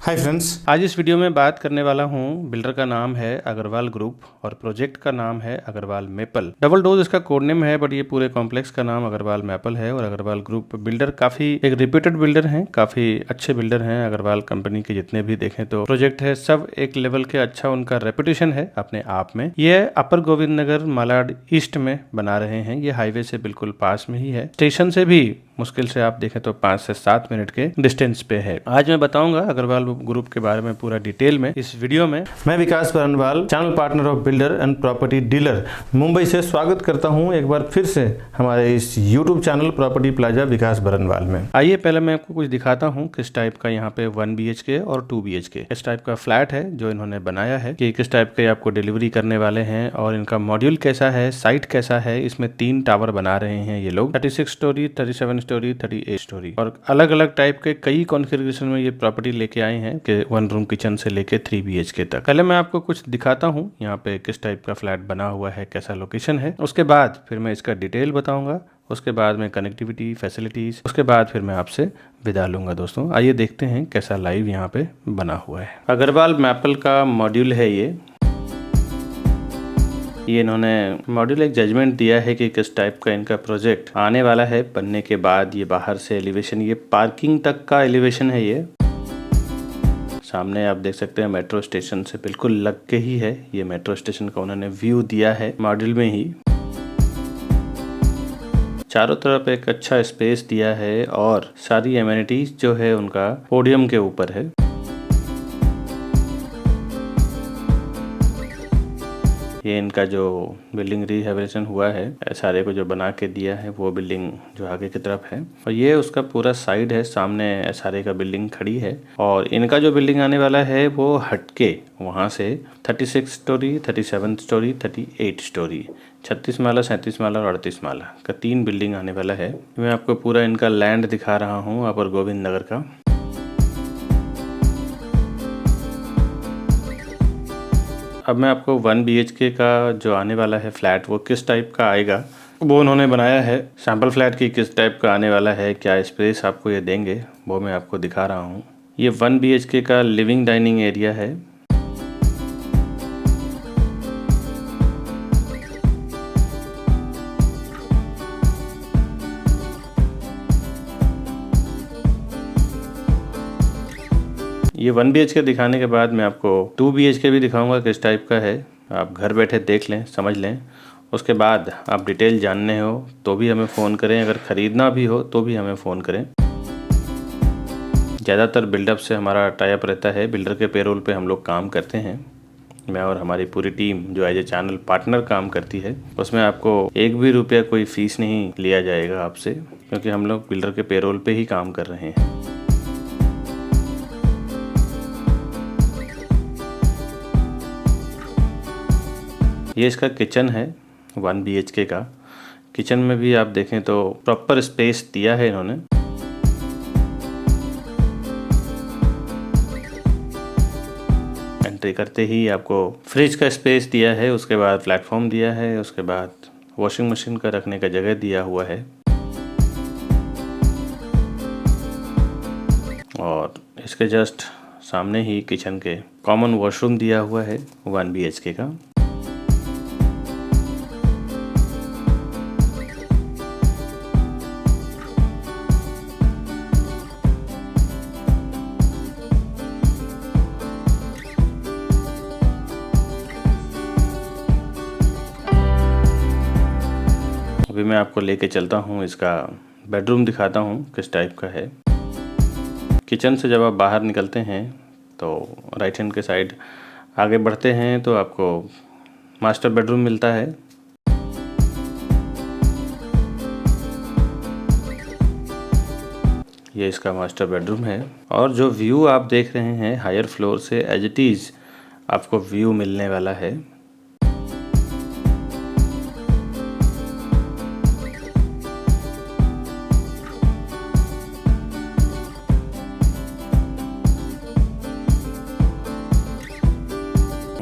Hi friends, आज इस video में बात करने वाला हूँ। बिल्डर का नाम है अग्रवाल ग्रुप और प्रोजेक्ट का नाम है अग्रवाल मेपल। डबल डोज इसका कोड नेम है, बट ये पूरे कॉम्प्लेक्स का नाम अग्रवाल मेपल है। और अग्रवाल ग्रुप बिल्डर काफी एक रिप्यूटेड बिल्डर हैं, काफी अच्छे बिल्डर हैं। अग्रवाल कंपनी के जितने भी देखें तो प्रोजेक्ट है, सब एक लेवल के अच्छा उनका रेपुटेशन है अपने आप में। ये अपर गोविंद नगर मालाड ईस्ट में बना रहे हैं। ये हाईवे से बिल्कुल पास में ही है। स्टेशन से भी मुश्किल से आप देखें तो 5 से 7 मिनट के डिस्टेंस पे है। आज मैं बताऊंगा अग्रवाल ग्रुप के बारे में पूरा डिटेल में इस वीडियो में। मैं Vikas Baranwal, channel partner of builder and property dealer, Mumbai से स्वागत करता हूं एक बार फिर से हमारे इस यूट्यूब चैनल प्रॉपर्टी प्लाजा विकास बरनवाल में। आइए पहले मैं आपको कुछ दिखाता हूँ किस टाइप का यहाँ पे 1 BHK और 2 BHK इस टाइप का फ्लैट है जो इन्होंने बनाया है, कि किस टाइप के आपको डिलीवरी करने वाले हैं और इनका मॉड्यूल कैसा है, साइट कैसा है। इसमें 3 टावर बना रहे हैं ये लोग, 36 स्टोरी, 37 स्टोरी, 38 स्टोरी, और अलग अलग टाइप के कई कॉन्फ़िगरेशन में ये प्रॉपर्टी लेके आए हैं कि 1 रूम किचन से लेके 3 BHK तक। पहले मैं आपको कुछ दिखाता हूँ यहाँ पे किस टाइप का फ्लैट बना हुआ है, कैसा लोकेशन है। उसके बाद फिर मैं इसका डिटेल बताऊंगा, उसके बाद में कनेक्टिविटी फैसिलिटीज, उसके बाद फिर मैं आपसे विदा लूंगा। दोस्तों आइए देखते हैं कैसा लाइव यहाँ पे बना हुआ है। अग्रवाल मेपल का मॉड्यूल है ये इन्होंने मॉड्यूल एक जजमेंट दिया है कि किस टाइप का इनका प्रोजेक्ट आने वाला है बनने के बाद। ये बाहर से एलिवेशन, ये पार्किंग तक का एलिवेशन है। ये सामने आप देख सकते हैं मेट्रो स्टेशन से बिल्कुल लग के ही है। ये मेट्रो स्टेशन का उन्होंने व्यू दिया है मॉड्यूल में ही। चारों तरफ एक अच्छा स्पेस दिया है और सारी एमेनिटीज जो है उनका पोडियम के ऊपर है। ये इनका जो बिल्डिंग रिहेबिलिटेशन हुआ है, सारे को जो बना के दिया है वो बिल्डिंग जो आगे की तरफ है, और ये उसका पूरा साइड है। सामने सारे का बिल्डिंग खड़ी है और इनका जो बिल्डिंग आने वाला है वो हटके वहाँ से 36 स्टोरी, 37 स्टोरी, 38 स्टोरी, 36 माला, 37 माला और 38 माला का 3 बिल्डिंग आने वाला है। मैं आपको पूरा इनका लैंड दिखा रहा हूँ अपर गोविंद नगर का। अब मैं आपको 1 BHK का जो आने वाला है फ्लैट वो किस टाइप का आएगा वो उन्होंने बनाया है। सैम्पल फ्लैट की किस टाइप का आने वाला है, क्या स्पेस आपको ये देंगे, वो मैं आपको दिखा रहा हूँ। ये 1 BHK का लिविंग डाइनिंग एरिया है। ये 1 BHK दिखाने के बाद मैं आपको 2 BHK भी दिखाऊंगा किस टाइप का है। आप घर बैठे देख लें, समझ लें। उसके बाद आप डिटेल जानने हो तो भी हमें फ़ोन करें, अगर ख़रीदना भी हो तो भी हमें फ़ोन करें। ज़्यादातर बिल्डअप से हमारा टाइप रहता है, बिल्डर के पेरोल पे हम लोग काम करते हैं। मैं और हमारी पूरी टीम जो एज ए चैनल पार्टनर काम करती है, उसमें आपको 1 भी रुपया कोई फ़ीस नहीं लिया जाएगा आपसे, क्योंकि हम लोग बिल्डर के पेरोल पे ही काम कर रहे हैं। ये इसका किचन है 1 BHK का। किचन में भी आप देखें तो प्रॉपर स्पेस दिया है इन्होंने। एंट्री करते ही आपको फ्रिज का स्पेस दिया है, उसके बाद प्लेटफॉर्म दिया है, उसके बाद वॉशिंग मशीन का रखने का जगह दिया हुआ है, और इसके जस्ट सामने ही किचन के कॉमन वॉशरूम दिया हुआ है 1 BHK का। अभी मैं आपको लेके चलता हूँ, इसका बेडरूम दिखाता हूँ किस टाइप का है। किचन से जब आप बाहर निकलते हैं तो राइट हैंड के साइड आगे बढ़ते हैं तो आपको मास्टर बेडरूम मिलता है। ये इसका मास्टर बेडरूम है, और जो व्यू आप देख रहे हैं हायर फ्लोर से एज इट इज़ आपको व्यू मिलने वाला है।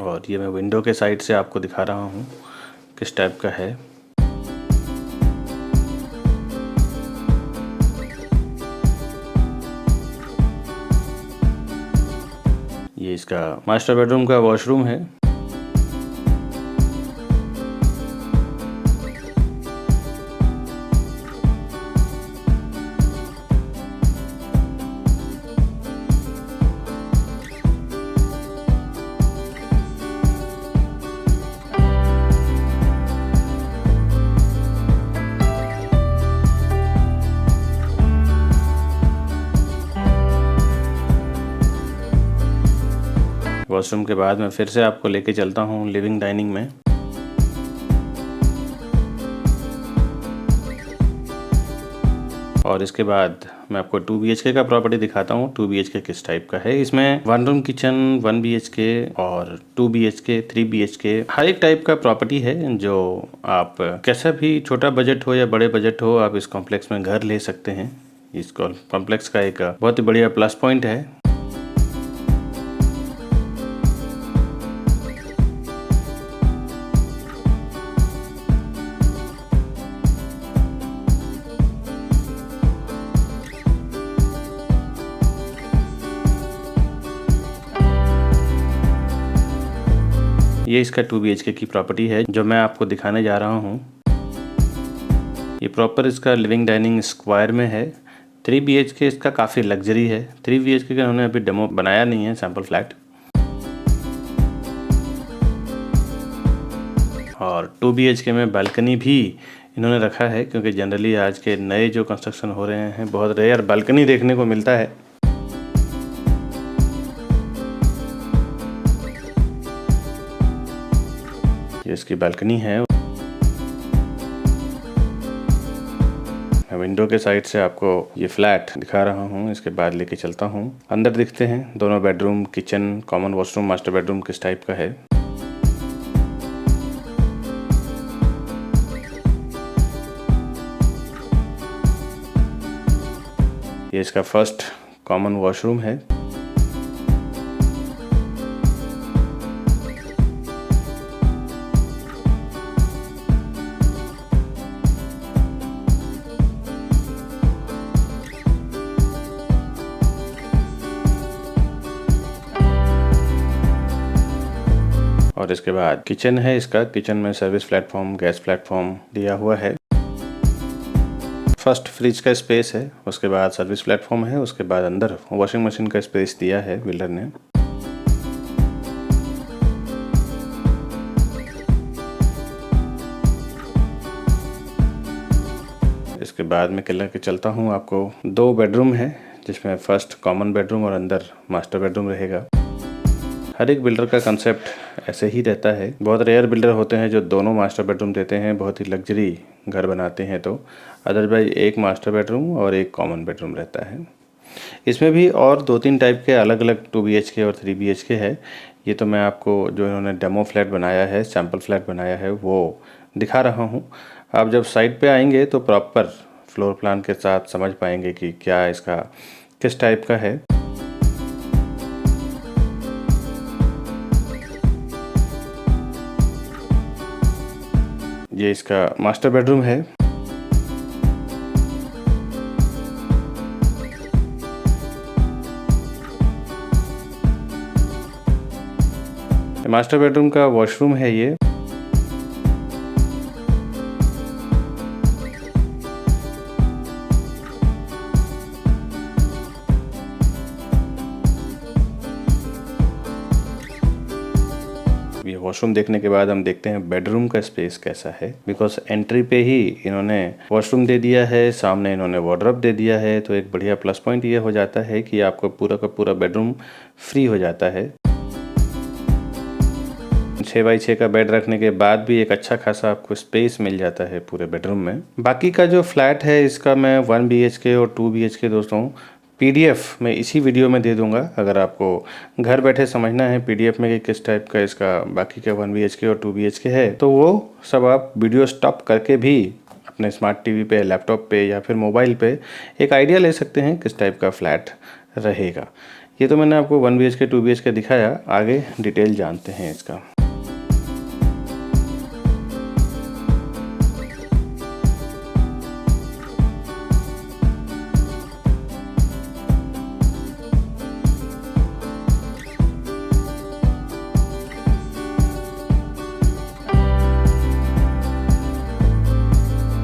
और ये मैं विंडो के साइड से आपको दिखा रहा हूँ किस टाइप का है। ये इसका मास्टर बेडरूम का वॉशरूम है। वॉशरूम के बाद मैं फिर से आपको लेके चलता हूँ लिविंग डाइनिंग में। और इसके बाद मैं आपको 2 BHK का प्रॉपर्टी दिखाता हूँ। 2 BHK किस टाइप का है। इसमें 1 रूम किचन, 1 BHK और 2 BHK, 3 BHK हर एक टाइप का प्रॉपर्टी है। जो आप कैसा भी छोटा बजट हो या बड़े बजट हो, आप इस कॉम्प्लेक्स में घर ले सकते हैं। इस कॉम्प्लेक्स का एक बहुत ही बढ़िया प्लस पॉइंट है। ये इसका 2 BHK की प्रॉपर्टी है जो मैं आपको दिखाने जा रहा हूँ। ये प्रॉपर इसका लिविंग डाइनिंग स्क्वायर में है। 3 BHK इसका काफ़ी लग्जरी है। 3 BHK का उन्होंने अभी डेमो बनाया नहीं है, सैम्पल फ्लैट। और 2 BHK में बालकनी भी इन्होंने रखा है, क्योंकि जनरली आज के नए जो कंस्ट्रक्शन हो रहे हैं बहुत रेयर बालकनी देखने को मिलता है। ये इसकी बालकनी है। मैं विंडो के साइड से आपको ये फ्लैट दिखा रहा हूँ। इसके बाद लेके चलता हूँ अंदर। दिखते हैं दोनों bedroom, kitchen, common washroom, master bedroom किस टाइप का है। ये इसका फर्स्ट कॉमन वॉशरूम है। और इसके बाद किचन है इसका। किचन में सर्विस प्लेटफॉर्म, गैस प्लेटफॉर्म दिया हुआ है। फर्स्ट फ्रिज का स्पेस है, उसके बाद सर्विस प्लेटफॉर्म है, उसके बाद अंदर वॉशिंग मशीन का स्पेस दिया है बिल्डर ने। इसके बाद मैं लेके चलता हूँ आपको। 2 बेडरूम है जिसमें फर्स्ट कॉमन बेडरूम और अंदर मास्टर बेडरूम रहेगा। हर एक बिल्डर का कंसेप्ट ऐसे ही रहता है। बहुत रेयर बिल्डर होते हैं जो दोनों मास्टर बेडरूम देते हैं, बहुत ही लग्जरी घर बनाते हैं। तो अदरवाइज एक मास्टर बेडरूम और एक कॉमन बेडरूम रहता है। इसमें भी और 2-3 टाइप के अलग अलग 2 BHK और 3 BHK है। ये तो मैं आपको जो इन्होंने डेमो फ्लैट बनाया है, सैम्पल फ्लैट बनाया है, वो दिखा रहा हूँ। आप जब साइट पे आएंगे तो प्रॉपर फ्लोर प्लान के साथ समझ पाएंगे कि क्या इसका किस टाइप का है। ये इसका मास्टर बेडरूम है। मास्टर बेडरूम का वॉशरूम है ये। ये वॉशरूम देखने के बाद हम देखते हैं बेडरूम का स्पेस कैसा है। बिकॉज एंट्री पे ही इन्होंने वॉशरूम दे दिया है, सामने इन्होंने वार्डरोब दे दिया है। तो एक बढ़िया प्लस पॉइंट ये हो जाता है कि आपको पूरा का पूरा बेडरूम फ्री हो जाता है। 6x6 का बेड रखने के बाद भी एक अच्छा खासा आपको स्पेस मिल जाता है पूरे बेडरूम में। बाकी का जो फ्लैट है इसका मैं 1 BHK और 2 BHK दोस्तों PDF मैं इसी वीडियो में दे दूंगा। अगर आपको घर बैठे समझना है PDF में कि किस टाइप का इसका बाकी का 1 BHK और 2 BHK है, तो वो सब आप वीडियो स्टॉप करके भी अपने स्मार्ट टीवी पे, लैपटॉप पे या फिर मोबाइल पे एक आइडिया ले सकते हैं किस टाइप का फ्लैट रहेगा। ये तो मैंने आपको 1 BHK 2 BHK दिखाया, आगे डिटेल जानते हैं इसका।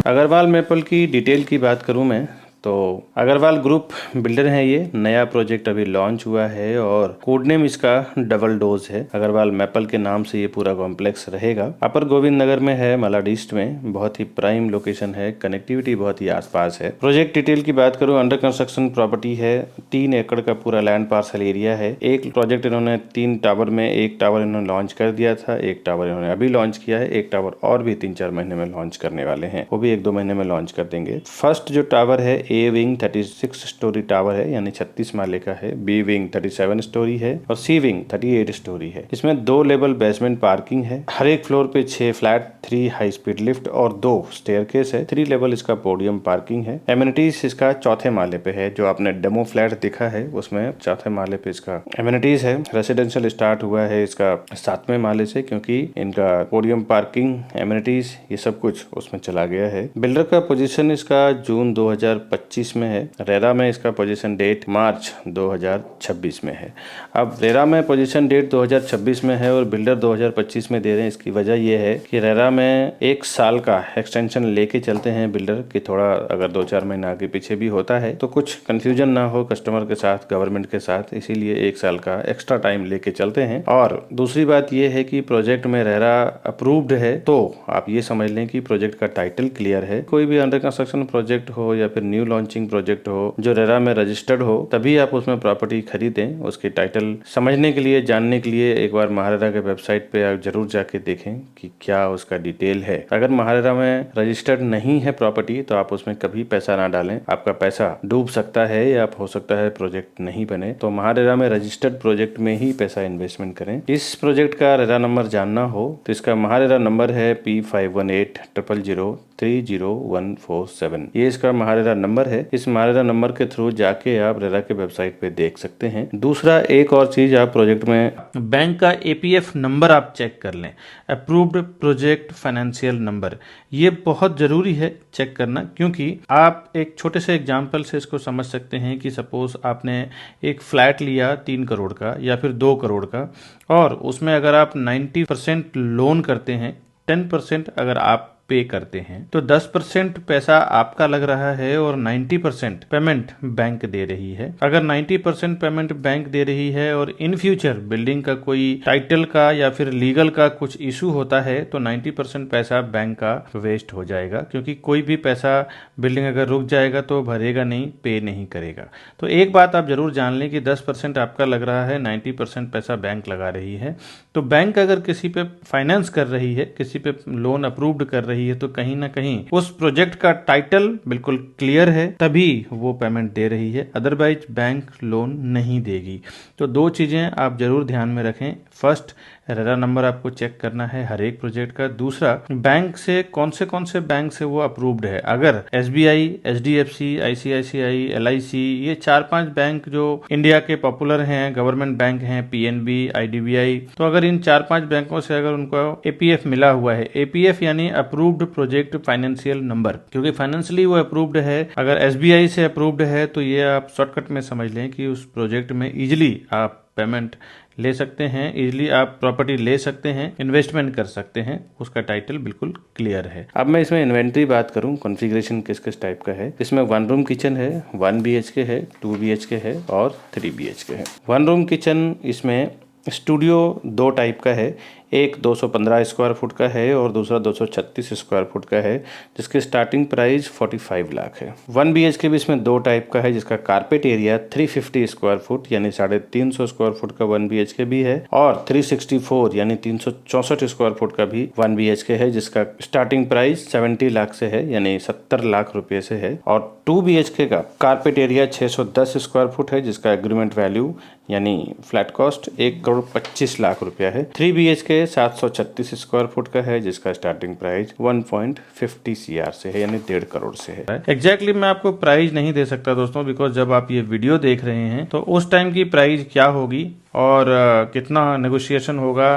अग्रवाल मेपल की डिटेल की बात करूं मैं तो अग्रवाल ग्रुप बिल्डर है। ये नया प्रोजेक्ट अभी लॉन्च हुआ है और कोड नेम इसका डबल डोज है। अग्रवाल मेपल के नाम से ये पूरा कॉम्प्लेक्स रहेगा। अपर गोविंद नगर में है, मलाड ईस्ट में। बहुत ही प्राइम लोकेशन है, कनेक्टिविटी बहुत ही आसपास है। प्रोजेक्ट डिटेल की बात करूं, अंडर कंस्ट्रक्शन प्रॉपर्टी है। 3 एकड़ का पूरा लैंड पार्सल एरिया है। एक प्रोजेक्ट इन्होंने 3 टावर में, एक टावर इन्होंने लॉन्च कर दिया था, एक टावर इन्होंने अभी लॉन्च किया है, एक टावर और भी 3-4 महीने में लॉन्च करने वाले हैं, वो भी 1-2 महीने में लॉन्च कर देंगे। फर्स्ट जो टावर है ए विंग 36 स्टोरी टावर है, यानी 36 माले का है। बी विंग 37 स्टोरी है और सी विंग 38 स्टोरी है। इसमें 2 लेवल बेसमेंट पार्किंग है। हर एक फ्लोर पे 6 फ्लैट, 3 हाई स्पीड लिफ्ट और 2 स्टेयरकेस है। 3 लेवल इसका पोडियम पार्किंग है। एमिनिटीज इसका 4थे माले पे है। जो आपने डेमो फ्लैट दिखा है उसमें 4थे माले पे इसका एमिनिटीज है। रेसिडेंशियल स्टार्ट हुआ है इसका 7वें माले से, क्योंकि इनका पोडियम पार्किंग, एमिनिटीज, ये सब कुछ उसमें चला गया है। बिल्डर का पोजीशन इसका जून 2025 में है। रेरा में इसका पोजीशन डेट मार्च 2026 में है। अब रेरा में पोजीशन डेट 2026 में है और बिल्डर 2025 में दे रहे हैं। इसकी वजह यह है कि रेरा में 1 साल का एक्सटेंशन लेके चलते हैं बिल्डर, कि थोड़ा अगर 2-4 महीने आगे पीछे भी होता है तो कुछ कंफ्यूजन ना हो कस्टमर के साथ, गवर्नमेंट के साथ, इसीलिए 1 साल का एक्स्ट्रा टाइम लेके चलते हैं। और दूसरी बात यह है कि प्रोजेक्ट में रेरा अप्रूव्ड है, तो आप ये समझ लें कि प्रोजेक्ट का टाइटल क्लियर है। कोई भी अंडर कंस्ट्रक्शन प्रोजेक्ट हो या फिर न्यू लॉन्चिंग प्रोजेक्ट हो जो रेरा में रजिस्टर्ड हो, तभी आप उसमें प्रॉपर्टी खरीदें। उसके टाइटल समझने के लिए, जानने के लिए एक बार महारेरा के वेबसाइट पे आप जरूर जाके देखें कि क्या उसका डिटेल है। अगर महारेरा में रजिस्टर्ड नहीं है प्रॉपर्टी तो आप उसमें कभी पैसा ना डालें, आपका पैसा डूब सकता है या हो सकता है प्रोजेक्ट नहीं बने। तो महारेरा में रजिस्टर्ड प्रोजेक्ट में ही पैसा इन्वेस्टमेंट करें। इस प्रोजेक्ट का रेरा नंबर जानना हो तो इसका महारेरा नंबर है P518000300147। ये इसका महारेरा नंबर है। इस महारेरा नंबर के थ्रू जाके आप रेरा के वेबसाइट पे देख सकते हैं। दूसरा एक और चीज, आप प्रोजेक्ट में बैंक का एपीएफ नंबर आप चेक कर लें, अप्रूव्ड प्रोजेक्ट फाइनेंशियल नंबर। ये बहुत जरूरी है चेक करना, क्योंकि आप एक छोटे से एग्जांपल से इसको समझ सकते हैं कि सपोज आपने एक फ्लैट लिया 3 करोड़ का या फिर 2 करोड़ का, और उसमें अगर आप 90% लोन करते हैं, 10% अगर आप पे करते हैं, तो 10% पैसा आपका लग रहा है और 90% पेमेंट बैंक दे रही है। अगर 90% पेमेंट बैंक दे रही है और इन फ्यूचर बिल्डिंग का कोई टाइटल का या फिर लीगल का कुछ इशू होता है तो 90% पैसा बैंक का वेस्ट हो जाएगा, क्योंकि कोई भी पैसा बिल्डिंग अगर रुक जाएगा तो भरेगा नहीं, पे नहीं करेगा। तो एक बात आप जरूर जान लें कि 10% आपका लग रहा है, 90% पैसा बैंक लगा रही है। तो बैंक अगर किसी पे फाइनेंस कर रही है, किसी पे लोन अप्रूव्ड कर रही है, तो कहीं ना कहीं उस प्रोजेक्ट का टाइटल बिल्कुल क्लियर है, तभी वो पेमेंट दे रही है, अदरवाइज बैंक लोन नहीं देगी। तो 2 चीजें आप जरूर ध्यान में रखें। फर्स्ट, रेरा नंबर आपको चेक करना है हर एक प्रोजेक्ट का। दूसरा, बैंक से कौन से बैंक से वो अप्रूव्ड है। अगर एसबीआई, एचडीएफसी, आईसीआईसीआई, एलआईसी, ये 4-5 बैंक जो इंडिया के पॉपुलर हैं, गवर्नमेंट बैंक हैं, पीएनबी, आईडीबीआई, तो अगर इन 4-5 बैंकों से अगर उनको एपीएफ मिला हुआ है, एपीएफ यानी अप्रूव्ड प्रोजेक्ट फाइनेंशियल नंबर, क्योंकि फाइनेंशियली वो अप्रूव्ड है। अगर एसबीआई से अप्रूव्ड है तो ये आप शॉर्टकट में समझ लें कि उस प्रोजेक्ट में इजिली आप पेमेंट ले सकते हैं, इजिली आप प्रॉपर्टी ले सकते हैं, इन्वेस्टमेंट कर सकते हैं, उसका टाइटल बिल्कुल क्लियर है। अब मैं इसमें इन्वेंट्री बात करूं, कॉन्फ़िगरेशन किस किस टाइप का है। इसमें 1 रूम किचन है, 1 BHK है, 2 BHK है और 3 BHK है। 1 रूम किचन इसमें स्टूडियो 2 टाइप का है, एक 215 स्क्वायर फुट का है और दूसरा 236 स्क्वायर फुट का है, जिसकी स्टार्टिंग प्राइस 45 लाख है। 1 BHK भी इसमें 2 टाइप का है, जिसका कारपेट एरिया 350 स्क्वायर फुट यानी 350 स्क्वायर फुट का 1 BHK भी है, और 364 यानी 364 स्क्वायर फुट का भी 1 BHK है, जिसका स्टार्टिंग प्राइस 70 लाख से है, यानी 70 लाख रुपए से है। और 2 BHK का कारपेट एरिया 610 स्क्वायर फुट है, जिसका एग्रीमेंट वैल्यू यानी फ्लैट कॉस्ट 1,25 लाख रुपया है। 3 BHK 736 स्क्वायर फुट का है, जिसका स्टार्टिंग प्राइस 1.50 CR से है, यानी 1.5 करोड़ से है। एग्जैक्टली मैं आपको प्राइस नहीं दे सकता दोस्तों, बिकॉज जब आप ये वीडियो देख रहे हैं तो उस टाइम की प्राइस क्या होगी और कितना नेगोशिएशन होगा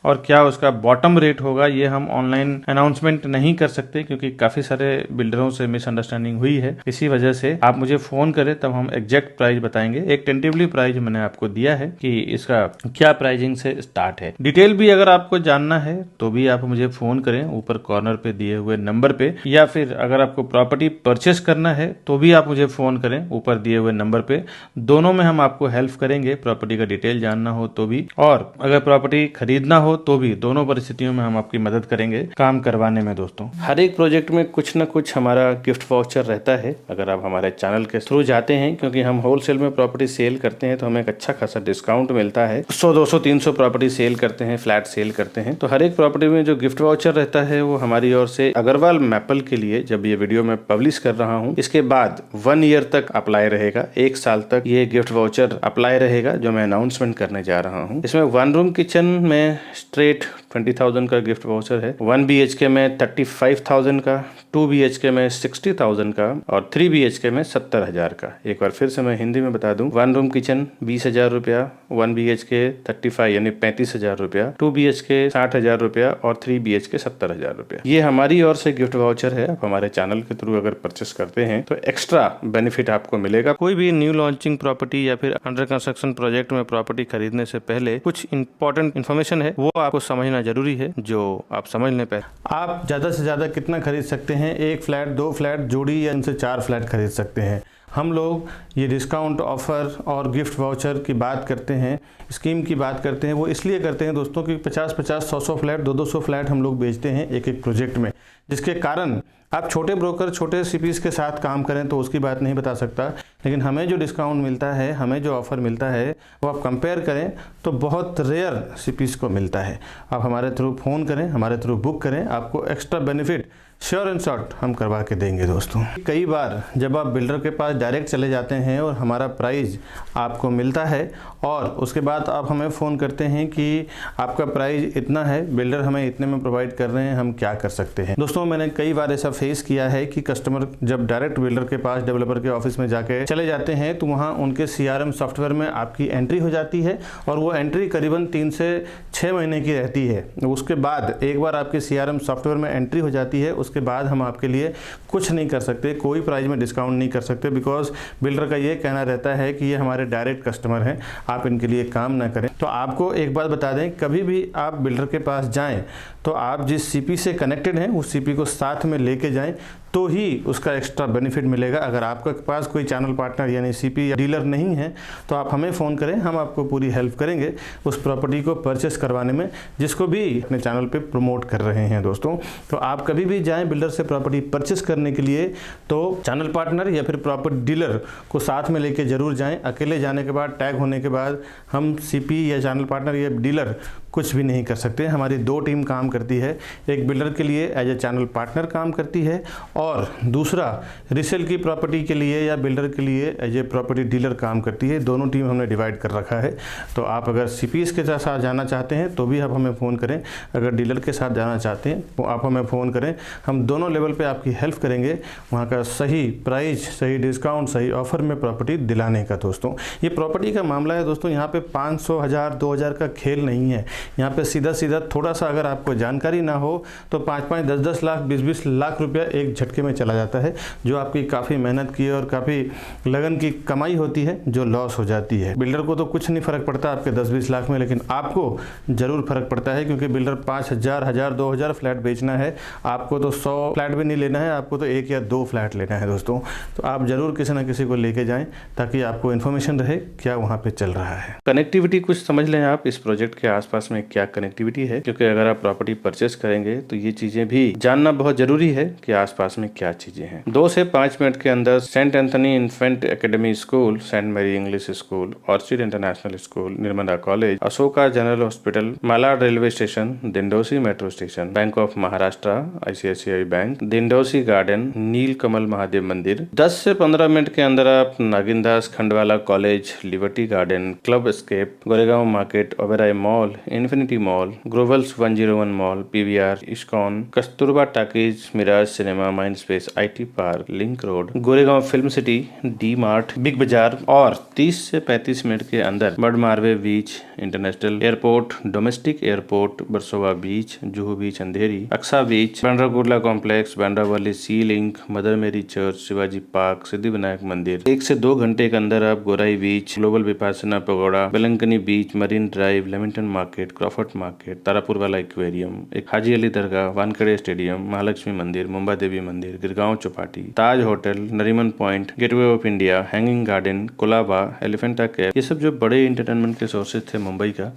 और क्या उसका बॉटम रेट होगा, ये हम ऑनलाइन अनाउंसमेंट नहीं कर सकते क्योंकि काफ़ी सारे बिल्डरों से मिसअंडरस्टैंडिंग हुई है। इसी वजह से आप मुझे फ़ोन करें तब हम एग्जैक्ट प्राइस बताएंगे। एक टेंटिवली प्राइस मैंने आपको दिया है कि इसका क्या प्राइसिंग से स्टार्ट है। डिटेल भी अगर आपको जानना है तो भी आप मुझे फ़ोन करें ऊपर कॉर्नर पे दिए हुए नंबर पे, या फिर अगर आपको प्रॉपर्टी परचेस करना है तो भी आप मुझे फ़ोन करें ऊपर दिए हुए नंबर पे। दोनों में हम आपको हेल्प करेंगे, प्रॉपर्टी का डिटेल जानना हो तो भी और अगर प्रॉपर्टी खरीदना हो तो भी। दोनों परिस्थितियों में हम आपकी मदद करेंगे काम करवाने में। दोस्तों, हर एक प्रोजेक्ट में कुछ ना कुछ हमारा गिफ्ट वाउचर रहता है अगर आप हमारे चैनल के थ्रू जाते हैं, क्योंकि हम होलसेल में प्रॉपर्टी सेल करते हैं तो हमें एक अच्छा खासा डिस्काउंट मिलता है। 100, 200, 300 प्रॉपर्टी सेल करते हैं, फ्लैट सेल करते हैं, तो हर एक प्रॉपर्टी में जो गिफ्ट वाउचर रहता है वो हमारी ओर से अग्रवाल मैपल के लिए, जब ये वीडियो मैं पब्लिश कर रहा हूँ इसके बाद 1 ईयर तक अप्लाई रहेगा। 1 साल तक ये गिफ्ट वाउचर अप्लाई रहेगा जो मैं अनाउंसमेंट करने जा रहा हूँ। इसमें 1 रूम किचन में स्ट्रेट 20,000 का गिफ्ट वाउचर है, 1 BHK में 35,000 का, 2 BHK में 60,000 का और 3 BHK में 70,000 का। एक बार फिर से मैं हिंदी में बता दूं, 1 रूम किचन 20,000 रुपया, 1 BHK 35 यानी 35,000 रुपया, 2 BHK 60,000 रुपया और 3 BHK 70,000 रुपया। ये हमारी ओर से गिफ्ट वाउचर है। आप हमारे चैनल के थ्रू अगर परचेस करते हैं तो एक्स्ट्रा बेनिफिट आपको मिलेगा। कोई भी न्यू लॉन्चिंग प्रॉपर्टी या फिर अंडर कंस्ट्रक्शन प्रोजेक्ट में प्रॉपर्टी खरीदने से पहले कुछ इंपॉर्टेंट इन्फॉर्मेशन है वो आपको समझना जरूरी है, जो आप समझ लें। पहले आप ज्यादा से ज्यादा कितना खरीद सकते हैं? 1 फ्लैट, 2 फ्लैट, जोड़ी या इनसे 4 फ्लैट खरीद सकते हैं। हम लोग ये डिस्काउंट ऑफ़र और गिफ्ट वाउचर की बात करते हैं, स्कीम की बात करते हैं, वो इसलिए करते हैं दोस्तों कि 50-50, 100-100 फ्लैट, 200-200 फ्लैट हम लोग बेचते हैं एक प्रोजेक्ट में, जिसके कारण आप छोटे ब्रोकर, छोटे सीपीज के साथ काम करें तो उसकी बात नहीं बता सकता, लेकिन हमें जो डिस्काउंट मिलता है, हमें जो ऑफ़र मिलता है वो आप कंपेयर करें तो बहुत रेयर सीपीज को मिलता है। आप हमारे थ्रू फ़ोन करें, हमारे थ्रू बुक करें, आपको extra benefit sure and short हम करवा के देंगे। दोस्तों, कई बार जब आप बिल्डर के पास डायरेक्ट चले जाते हैं और हमारा प्राइस आपको मिलता है और उसके बाद आप हमें फ़ोन करते हैं कि आपका प्राइस इतना है, बिल्डर हमें इतने में प्रोवाइड कर रहे हैं, हम क्या कर सकते हैं। दोस्तों, मैंने कई बार ऐसा फेस किया है कि कस्टमर जब डायरेक्ट बिल्डर के पास, डेवलपर के ऑफिस में जाके चले जाते हैं तो वहाँ उनके CRM सॉफ्टवेयर में आपकी एंट्री हो जाती है और वो एंट्री करीबन 3 से 6 महीने की रहती है। उसके बाद एक बार आपके CRM सॉफ्टवेयर में एंट्री हो जाती है, उसके बाद हम आपके लिए कुछ नहीं कर सकते, कोई प्राइस में डिस्काउंट नहीं कर सकते, बिकॉज बिल्डर का ये कहना रहता है कि ये हमारे डायरेक्ट कस्टमर हैं, आप इनके लिए काम ना करें। तो आपको एक बात बता दें, कभी भी आप बिल्डर के पास जाएं तो आप जिस CP से कनेक्टेड हैं उस CP को साथ में लेके जाएं तो ही उसका एक्स्ट्रा बेनिफिट मिलेगा। अगर आपके पास कोई चैनल पार्टनर यानी CP या डीलर नहीं है तो आप हमें फ़ोन करें, हम आपको पूरी हेल्प करेंगे उस प्रॉपर्टी को परचेस करवाने में जिसको भी अपने चैनल पे प्रमोट कर रहे हैं। दोस्तों, तो आप कभी भी जाएं बिल्डर से प्रॉपर्टी परचेस करने के लिए तो चैनल पार्टनर या फिर प्रॉपर्टी डीलर को साथ में लेके ज़रूर जाएँ। अकेले जाने के बाद, टैग होने के बाद हम CP या चैनल पार्टनर या डीलर कुछ भी नहीं कर सकते। हमारी 2 टीम काम करती है, एक बिल्डर के लिए एज ए चैनल पार्टनर काम करती है और दूसरा रीसेल की प्रॉपर्टी के लिए या बिल्डर के लिए एज ए प्रॉपर्टी डीलर काम करती है। दोनों टीम हमने डिवाइड कर रखा है। तो आप अगर CPs के साथ जाना चाहते हैं तो भी आप हमें फ़ोन करें, अगर डीलर के साथ जाना चाहते हैं तो आप हमें फ़ोन करें, हम दोनों लेवल पे आपकी हेल्प करेंगे वहाँ का सही प्राइस, सही डिस्काउंट, सही ऑफ़र में प्रॉपर्टी दिलाने का। दोस्तों, ये प्रॉपर्टी का मामला है दोस्तों, यहाँ पे 500, 1000, 2000 का खेल नहीं है। यहाँ पे सीधा सीधा थोड़ा सा अगर आपको जानकारी ना हो तो 5-5, 10-10 लाख, 20-20 लाख रुपया एक झटके में चला जाता है, जो आपकी काफ़ी मेहनत की और काफ़ी लगन की कमाई होती है जो लॉस हो जाती है। बिल्डर को तो कुछ नहीं फ़र्क पड़ता आपके 10-20 लाख में, लेकिन आपको ज़रूर फ़र्क पड़ता है क्योंकि बिल्डर 5,000, 1000, 2000 फ्लैट बेचना है, आपको तो 100 फ्लैट भी नहीं लेना है, आपको तो 1 या 2 फ्लैट लेना है। दोस्तों, तो आप ज़रूर किसी ना किसी को लेके जाएँ ताकि आपको इन्फॉर्मेशन रहे क्या वहाँ पर चल रहा है। कनेक्टिविटी कुछ समझ लें आप, इस प्रोजेक्ट के आसपास में क्या कनेक्टिविटी है, क्योंकि अगर आप प्रॉपर्टी परचेस करेंगे तो ये चीजें भी जानना बहुत जरूरी है कि आसपास में क्या चीजें हैं। 2 से 5 मिनट के अंदर saint Anthony infant academy school, saint Mary English school, orchid international school, Nirmala college, Ashoka general hospital, Malad railway station, Dindoshi metro station, bank of Maharashtra, ICICI bank, Dindoshi garden, Neel Kamal Mahadev Mandir. 10 से 15 मिनट के अंदर आप Nagindas Khandwala college, liberty garden, club scape, Goregaon market, Oberoi mall, infinity mall, Growels 101 mall, PVR, ISKCON, Kasturba talkies, Miraj cinema, mind space, IT park, link road, Goregaon film city, D Mart, big Bazaar और 30 से 35 minute के अंदर बडमारवे beach, international airport, domestic airport, Versova beach, Juhu beach Andheri, Aksa beach, Bandra Kurla complex, Bandra Worli sea link, mother Mary church, Shivaji park, Siddhivinayak मंदिर। 1 से 2 घंटे के अंदर आप Gorai beach, global Vipassana pagoda, Velankanni beach, marine drive, Lamington market, Crawford market, Taraporewala aquarium, एक हाजी अली दरगाह, Wankhede stadium, Mahalaxmi Mandir, Mumba Devi Mandir, Girgaon Chowpatty, Taj hotel, Nariman point, gateway of India, hanging garden, Colaba, Elephanta cave, ये सब जो बड़े इंटरटेनमेंट के सोर्सेज थे मुंबई का,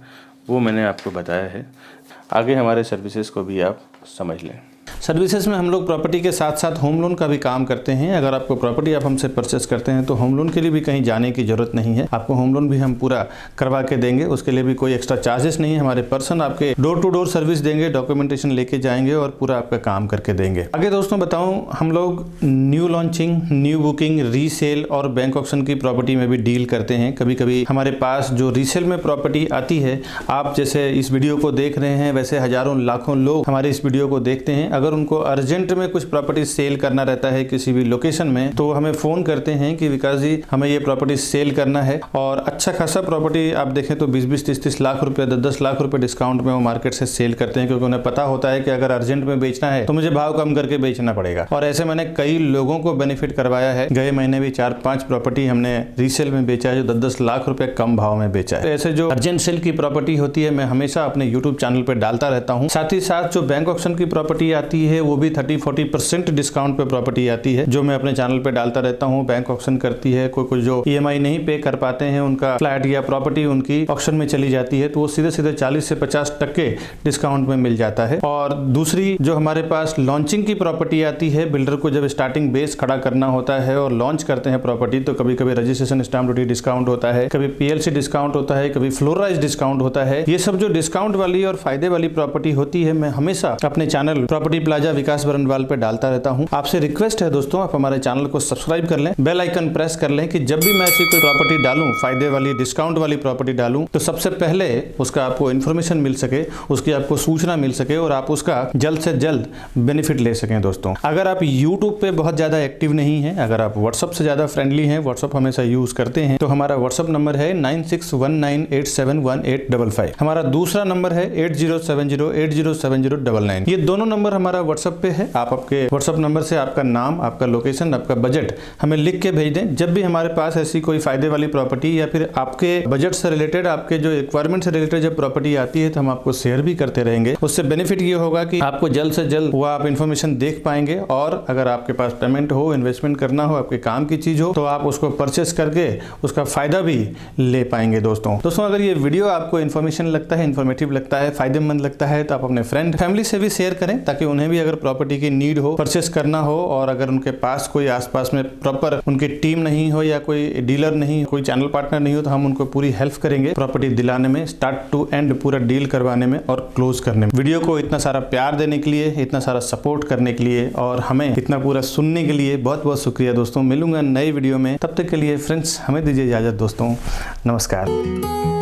वो मैंने आपको बताया है। आगे हमारे सर्विसेज को भी आप समझ लें। सर्विसेज में हम लोग प्रॉपर्टी के साथ साथ होम लोन का भी काम करते हैं। अगर आपको प्रॉपर्टी आप हमसे परचेस करते हैं तो होम लोन के लिए भी कहीं जाने की जरूरत नहीं है, आपको होम लोन भी हम पूरा करवा के देंगे। उसके लिए भी कोई एक्स्ट्रा चार्जेस नहीं है। हमारे पर्सन आपके डोर टू डोर सर्विस देंगे, डॉक्यूमेंटेशन लेके जाएंगे और पूरा आपका काम करके देंगे। आगे दोस्तों बताऊं, हम लोग new launching, new booking, resale और बैंक ऑक्शन की प्रॉपर्टी में भी डील करते हैं। कभी कभी हमारे पास जो रीसेल में प्रॉपर्टी आती है, आप जैसे इस वीडियो को देख रहे हैं वैसे हजारों लाखों लोग हमारे इस वीडियो को देखते हैं। अगर उनको अर्जेंट में कुछ प्रॉपर्टी सेल करना रहता है किसी भी लोकेशन में, तो हमें फोन करते हैं कि विकास जी हमें ये प्रॉपर्टी सेल करना है। और अच्छा खासा प्रॉपर्टी आप देखें तो 20-20, 30-30 लाख रुपए, 10-10 लाख रुपए डिस्काउंट में वो मार्केट से सेल करते हैं, क्योंकि उन्हें पता होता है कि अगर अर्जेंट में बेचना है तो मुझे भाव कम करके बेचना पड़ेगा। और ऐसे मैंने कई लोगों को बेनिफिट करवाया है। गए महीने भी 4-5 प्रॉपर्टी हमने रीसेल में बेचा है जो 10-10 लाख रुपए कम भाव में बेचा है। ऐसे जो अर्जेंट सेल की प्रॉपर्टी होती है मैं हमेशा अपने यूट्यूब चैनल पर डालता रहता हूँ। साथ ही साथ जो बैंक ऑक्शन की प्रॉपर्टी आती है वो भी 30-40% डिस्काउंट पे प्रॉपर्टी आती है, जो मैं अपने चैनल पे डालता रहता हूँ। बैंक ऑक्शन करती है, कोई जो EMI नहीं पे कर पाते हैं, उनका फ्लैट या प्रॉपर्टी उनकी ऑक्शन में चली जाती है, तो वो सीधे 40 से 50% डिस्काउंट में मिल जाता है। और दूसरी जो हमारे पास लॉन्चिंग की प्रॉपर्टी आती है, बिल्डर को जब स्टार्टिंग बेस खड़ा करना होता है और लॉन्च करते हैं प्रॉपर्टी, तो कभी कभी रजिस्ट्रेशन स्टैम्प ड्यूटी डिस्काउंट होता है, कभी PLC डिस्काउंट होता है, कभी फ्लोराइज डिस्काउंट होता है। ये सब जो डिस्काउंट वाली और फायदे वाली प्रॉपर्टी होती है मैं हमेशा अपने चैनल प्रॉपर्टी प्लाजा विकास बरनवाल पे डालता रहता हूं। आपसे रिक्वेस्ट है दोस्तों, आप हमारे चैनल को सब्सक्राइब कर लें, बेल आइकन प्रेस कर लें कि जब भी मैं ऐसी कोई प्रॉपर्टी डालूं, फायदे वाली डिस्काउंट वाली प्रॉपर्टी डालूं, तो सबसे पहले उसका आपको इन्फॉर्मेशन मिल सके, उसकी आपको सूचना मिल सके और आप उसका जल्द से जल्द बेनिफिट ले सकें। दोस्तों अगर आप यूट्यूब पे बहुत ज्यादा एक्टिव नहीं है, अगर आप व्हाट्सएप से ज्यादा फ्रेंडली हैं, व्हाट्सएप हमेशा यूज करते हैं, तो हमारा व्हाट्सएप नंबर है 9619871855। हमारा दूसरा नंबर है 8070807099। ये दोनों नंबर हमारा व्हाट्सएप पे है। आप आपके व्हाट्सएप नंबर से आपका नाम, आपका लोकेशन, आपका बजट हमें लिख के भेज दें। जब भी हमारे पास ऐसी कोई फायदे वाली प्रॉपर्टी या फिर आपके बजट से रिलेटेड, आपके जो रिक्वायरमेंट से रिलेटेड जब प्रॉपर्टी आती है तो हम आपको शेयर भी करते रहेंगे। उससे बेनिफिट ये होगा कि आपको जल्द से जल्द वो आप इन्फॉर्मेशन देख पाएंगे, और अगर आपके पास पेमेंट हो, इन्वेस्टमेंट करना हो, आपके काम की चीज हो, तो आप उसको परचेस करके उसका फायदा भी ले पाएंगे। दोस्तों अगर ये वीडियो आपको इन्फॉर्मेशन लगता है, इन्फॉर्मेटिव लगता है, फायदेमंद लगता है, तो आप अपने फ्रेंड फैमिली से भी शेयर करें, ताकि उन्हें भी अगर प्रॉपर्टी की नीड हो, परचेस करना हो, और अगर उनके पास कोई आसपास में प्रॉपर उनकी टीम नहीं हो या कोई डीलर नहीं, कोई चैनल पार्टनर नहीं हो, तो हम उनको पूरी हेल्प करेंगे प्रॉपर्टी दिलाने में, स्टार्ट टू एंड पूरा डील करवाने में और क्लोज करने में। वीडियो को इतना सारा प्यार देने के लिए, इतना सारा सपोर्ट करने के लिए और हमें इतना पूरा सुनने के लिए बहुत बहुत शुक्रिया दोस्तों। मिलूंगा नए वीडियो में, तब तक के लिए फ्रेंड्स हमें दीजिए इजाजत दोस्तों, नमस्कार।